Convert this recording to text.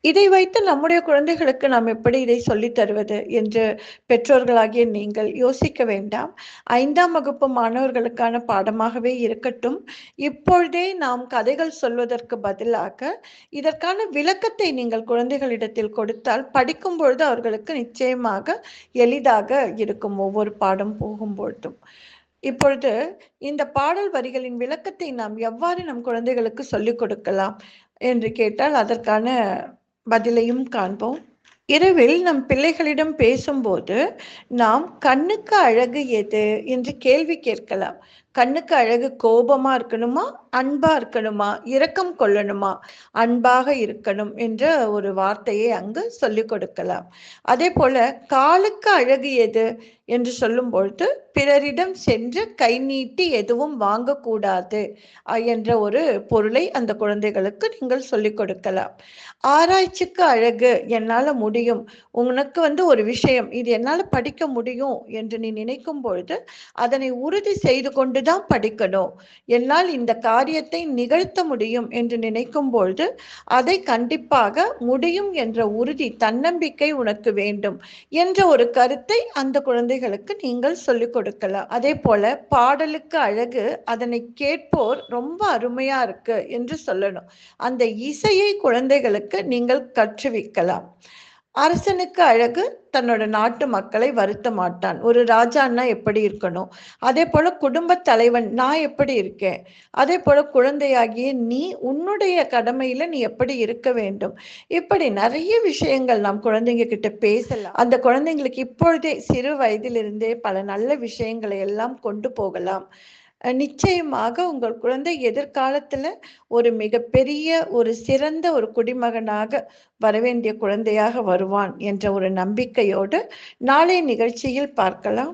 இதை வைத்து நம்முடைய குழந்தைகளுக்கு நாம் எப்படி இதை சொல்லித் தருவது என்று பெற்றோர்களாகிய நீங்கள் யோசிக்க வேண்டாம். 5ஆம் வகுப்பு மாணவர்களுக்கான பாடமாகவே இருக்கட்டும். இப்பொழுதே நாம் கதைகள் சொல்வதற்கு பதிலாக இதற்கான விளக்கத்தை நீங்கள் குழந்தைகளிடத்தில் கொடுத்தால் படிக்கும் பொழுது அவர்களுக்கு நிச்சயமாக எளிதாக இருக்கும் ஒவ்வொரு பாடம் போகும்பொழுதும். இப்பொழுது இந்த பாடல் வரிகளின் விளக்கத்தை நாம் எவ்வாறு நம் குழந்தைகளுக்கு சொல்லிக் கொடுக்கலாம் என்று கேட்டால் அதற்கான பதிலையும் காண்போம். இரவில் நம் பிள்ளைகளிடம் பேசும்போது நாம் கண்ணுக்கு அழகு எது என்று கேள்வி கேட்கலாம். கண்ணுக்கு அழகு கோபமா இருக்கணுமா, அன்பா இருக்கணுமா, இரக்கம் கொள்ளணுமா? அன்பாக இருக்கணும் என்ற ஒரு வார்த்தையை அங்கு சொல்லிக் கொடுக்கலாம். அதே போல காலுக்கு அழகு எது என்று சொல்லும் பொழுது பிறரிடம் சென்று கை நீட்டி எதுவும் வாங்கக்கூடாது என்ற ஒரு பொருளை அந்த குழந்தைகளுக்கு நீங்கள் சொல்லிக் கொடுக்கலாம். ஆராய்ச்சிக்கு அழகு என்னால முடியும், உனக்கு ஒரு விஷயம் இது என்னால படிக்க முடியும் என்று நீ நினைக்கும் பொழுது அதனை உறுதி செய்து கொண்டுதான் படிக்கணும். என்னால் இந்த காரியத்தை நிகழ்த்த முடியும் என்று நினைக்கும் பொழுது அதை கண்டிப்பாக முடியும் என்ற உறுதி, தன்னம்பிக்கை உனக்கு வேண்டும் என்ற ஒரு கருத்தை அந்த குழந்தைகளுக்கு நீங்கள் சொல்லிக் கொடுக்கலாம். அதே போல பாடலுக்கு அழகு அதனை கேட்போர் ரொம்ப அருமையா இருக்கு என்று சொல்லணும். அந்த இசையை குழந்தைகளுக்கு நீங்கள் கற்றுவிக்கலாம். அரசனுக்கு அழகு தன்னோட நாட்டு மக்களை வருத்த மாட்டான். ஒரு ராஜான்னா எப்படி இருக்கணும், அதே போல குடும்ப தலைவன் நான் எப்படி இருக்கேன், அதே போல குழந்தையாகிய நீ உன்னுடைய கடமையில நீ எப்படி இருக்க வேண்டும். இப்படி நிறைய விஷயங்கள் நாம் குழந்தைங்க கிட்ட பேசலாம். அந்த குழந்தைங்களுக்கு இப்பொழுதே சிறு வயதிலிருந்தே பல நல்ல விஷயங்களை எல்லாம் கொண்டு போகலாம். நிச்சயமாக உங்கள் குழந்தை எதிர்காலத்துல ஒரு மிகப்பெரிய ஒரு சிறந்த ஒரு குடிமகனாக வரவேண்டிய குழந்தையாக வருவான் என்ற ஒரு நம்பிக்கையோடு நாளைய நிகழ்ச்சியில் பார்க்கலாம்.